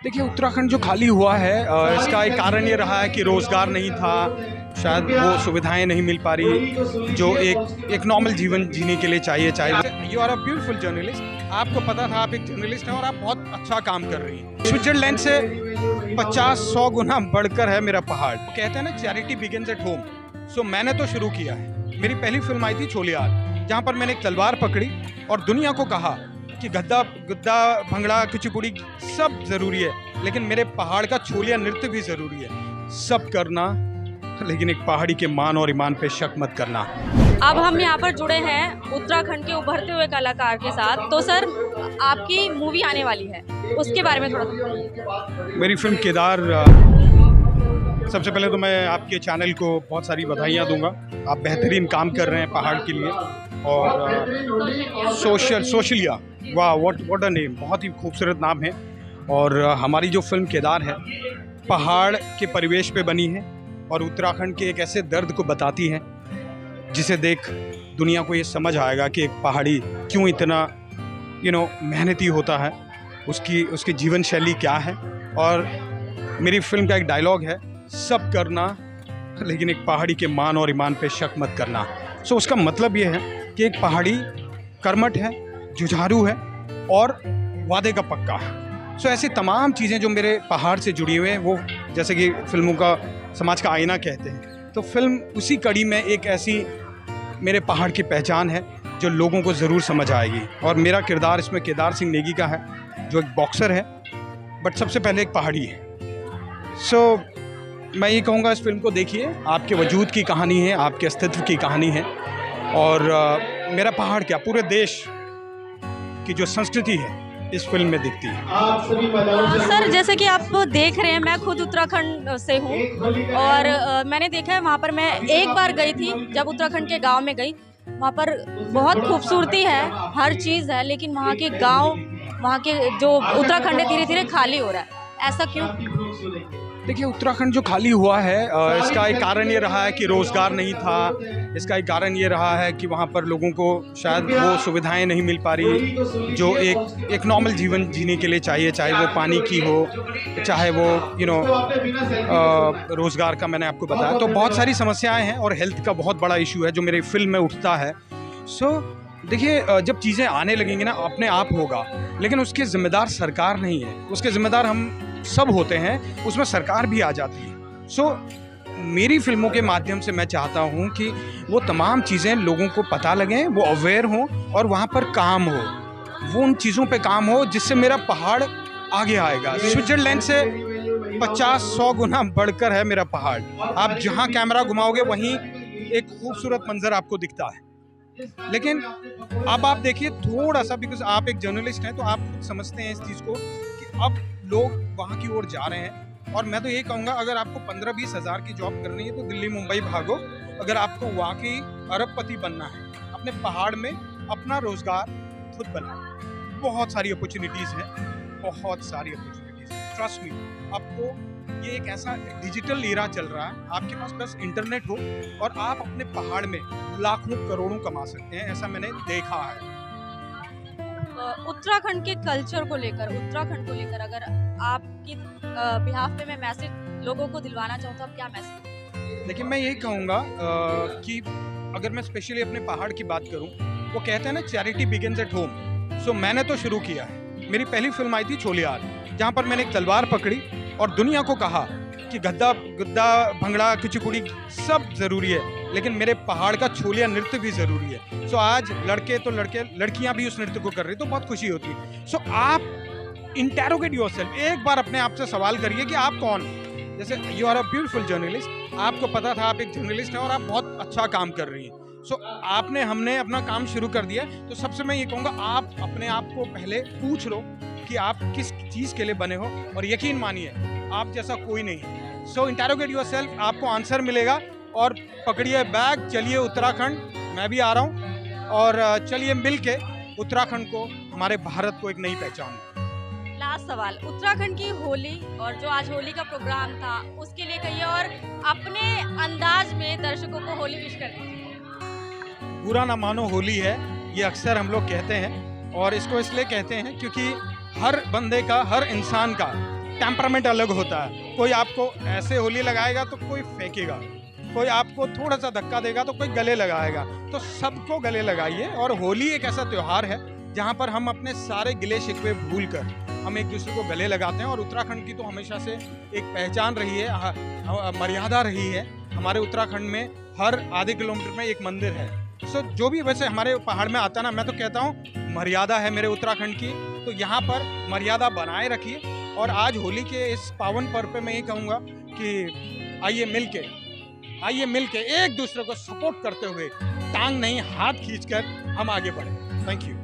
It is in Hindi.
देखिए, उत्तराखंड जो खाली हुआ है इसका एक कारण ये रहा है कि रोज़गार नहीं था, शायद वो सुविधाएं नहीं मिल पा रही जो एक नॉर्मल जीवन जीने के लिए चाहिए। You are a beautiful journalist, आपको पता था आप एक जर्नलिस्ट हैं और आप बहुत अच्छा काम कर रही हैं। स्विट्जरलैंड से 50-100 गुना बढ़कर है मेरा पहाड़। कहते हैं ना, चैरिटी बिगिंस एट होम। सो मैंने तो शुरू किया है। मेरी पहली फिल्म आई थी छोलियार, जहाँ पर मैंने एक तलवार पकड़ी और दुनिया को कहा कि गद्दा गुद्दा भंगड़ा कुचिपुड़ी सब ज़रूरी है, लेकिन मेरे पहाड़ का छोलिया नृत्य भी ज़रूरी है। सब करना, लेकिन एक पहाड़ी के मान और ईमान पे शक मत करना। अब हम यहाँ पर जुड़े हैं उत्तराखंड के उभरते हुए कलाकार के साथ। तो सर, आपकी मूवी आने वाली है, उसके बारे में थोड़ा सा। मेरी फिल्म केदार, सबसे पहले तो मैं आपके चैनल को बहुत सारी बधाइयाँ दूंगा। आप बेहतरीन काम कर रहे हैं पहाड़ के लिए। और सोशलिया, वाह, व्हाट अ नेम, बहुत ही खूबसूरत नाम है। और हमारी जो फिल्म केदार है, पहाड़ के परिवेश पे बनी है और उत्तराखंड के एक ऐसे दर्द को बताती है जिसे देख दुनिया को ये समझ आएगा कि एक पहाड़ी क्यों इतना मेहनती होता है, उसकी जीवन शैली क्या है। और मेरी फिल्म का एक डायलॉग है, सब करना, लेकिन एक पहाड़ी के मान और ईमान पे शक मत करना। सो उसका मतलब ये है कि एक पहाड़ी कर्मठ है, जुझारू है और वादे का पक्का है। सो ऐसी तमाम चीज़ें जो मेरे पहाड़ से जुड़ी हुई हैं, वो जैसे कि फिल्मों का समाज का आईना कहते हैं, तो फिल्म उसी कड़ी में एक ऐसी मेरे पहाड़ की पहचान है जो लोगों को ज़रूर समझ आएगी। और मेरा किरदार इसमें केदार सिंह नेगी का है, जो एक बॉक्सर है बट सबसे पहले एक पहाड़ी है। सो मैं ये कहूँगा, इस फिल्म को देखिए, आपके वजूद की कहानी है, आपके अस्तित्व की कहानी है। और मेरा पहाड़ क्या, पूरे देश की जो संस्कृति है इस फिल्म में दिखती है। सर, जैसे कि आप देख रहे हैं, मैं खुद उत्तराखंड से हूँ और मैंने देखा है, वहाँ पर मैं एक बार गई थी जब उत्तराखंड के गांव में गई। वहाँ पर बहुत खूबसूरती है, हर चीज़ है, लेकिन वहाँ के गांव, वहाँ के जो उत्तराखंड है, धीरे धीरे खाली हो रहा है। ऐसा क्यों? देखिए, उत्तराखंड जो खाली हुआ है इसका एक कारण ये रहा है कि रोज़गार नहीं था। इसका एक कारण ये रहा है कि वहाँ पर लोगों को शायद वो सुविधाएं नहीं मिल पा रही जो एक नॉर्मल जीवन जीने के लिए चाहिए, चाहे वो पानी की हो, चाहे वो रोज़गार का मैंने आपको बताया। तो बहुत सारी समस्याएं हैं और हेल्थ का बहुत बड़ा इशू है जो मेरी फिल्म में उठता है। सो देखिए, जब चीज़ें आने लगेंगी ना, अपने आप होगा, लेकिन उसके ज़िम्मेदार सरकार नहीं है, उसके ज़िम्मेदार हम सब होते हैं, उसमें सरकार भी आ जाती है। सो मेरी फिल्मों के माध्यम से मैं चाहता हूँ कि वो तमाम चीज़ें लोगों को पता लगें, वो अवेयर हों और वहाँ पर काम हो, वो उन चीज़ों पे काम हो जिससे मेरा पहाड़ आगे आएगा। स्विट्जरलैंड से 50-100 गुना बढ़कर है मेरा पहाड़। आप जहाँ कैमरा घुमाओगे वहीं एक खूबसूरत मंजर आपको दिखता है। लेकिन अब आप देखिए थोड़ा सा, बिकॉज आप एक जर्नलिस्ट हैं तो आप खुद समझते हैं इस चीज़ को कि अब लोग वहाँ की ओर जा रहे हैं। और मैं तो ये कहूँगा, अगर आपको 15-20 हज़ार की जॉब करनी है तो दिल्ली मुंबई भागो। अगर आपको वाकई अरबपति बनना है, अपने पहाड़ में अपना रोज़गार खुद बनाए। बहुत सारी अपॉर्चुनिटीज़ हैं, बहुत सारी अपॉर्चुनिटीज़ हैं, ट्रस्ट मी। अब तो ये एक ऐसा डिजिटल एरा चल रहा है, आपके पास बस इंटरनेट हो और आप अपने पहाड़ में लाखों करोड़ों कमा सकते हैं, ऐसा मैंने देखा है। उत्तराखंड के कल्चर को लेकर, उत्तराखंड को लेकर अगर आपकी बिहाफ पे मैं मैसेज लोगों को दिलवाना चाहूँ तो आप क्या मैसेज? देखिए, मैं यही कहूँगा कि अगर मैं स्पेशली अपने पहाड़ की बात करूँ, वो कहते हैं ना, चैरिटी बिगिंस एट होम। सो मैंने तो शुरू किया है। मेरी पहली फिल्म आई थी छोलियार, जहाँ पर मैंने एक तलवार पकड़ी और दुनिया को कहा कि गद्दा गुद्दा भंगड़ा कुचिपुड़ी सब ज़रूरी है, लेकिन मेरे पहाड़ का छोलिया नृत्य भी ज़रूरी है। सो आज लड़के तो लड़कियां भी उस नृत्य को कर रही, तो बहुत खुशी होती है। सो आप इंटेरोगेट योरसेल्फ, एक बार अपने आप से सवाल करिए कि आप कौन। जैसे you are a beautiful journalist, आपको पता था आप एक जर्नलिस्ट हैं और आप बहुत अच्छा काम कर रही हैं। सो हमने अपना काम शुरू कर दिया। तो सबसे मैं ये कहूँगा, आप अपने आप को पहले पूछ लो कि आप किस चीज़ के लिए बने हो, और यकीन मानिए आप जैसा कोई नहीं है। सो इंटेरोगेट योरसेल्फ, आपको आंसर मिलेगा। और पकड़िए बैग, चलिए उत्तराखंड, मैं भी आ रहा हूँ, और चलिए मिल के उत्तराखंड को, हमारे भारत को एक नई पहचान। लास्ट सवाल, उत्तराखंड की होली और जो आज होली का प्रोग्राम था उसके लिए कहिए, और अपने अंदाज में दर्शकों को होली विश कर दीजिए। बुरा ना मानो होली है, ये अक्सर हम लोग कहते हैं, और इसको इसलिए कहते हैं क्योंकि हर बंदे का, हर इंसान का टेम्परामेंट अलग होता है। कोई आपको ऐसे होली लगाएगा तो कोई फेंकेगा, कोई आपको थोड़ा सा धक्का देगा तो कोई गले लगाएगा। तो सबको गले लगाइए। और होली एक ऐसा त्यौहार है जहाँ पर हम अपने सारे गिले शिकवे भूल कर हम एक दूसरे को गले लगाते हैं। और उत्तराखंड की तो हमेशा से एक पहचान रही है, मर्यादा रही है। हमारे उत्तराखंड में हर आधे किलोमीटर में एक मंदिर है। सो जो भी वैसे हमारे पहाड़ में आता ना, मैं तो कहता हूँ मर्यादा है मेरे उत्तराखंड की, तो यहाँ पर मर्यादा बनाए रखिए। और आज होली के इस पावन पर्व पे मैं ये कहूँगा कि आइए मिलके एक दूसरे को सपोर्ट करते हुए टांग नहीं हाथ खींचकर हम आगे बढ़े। Thank you.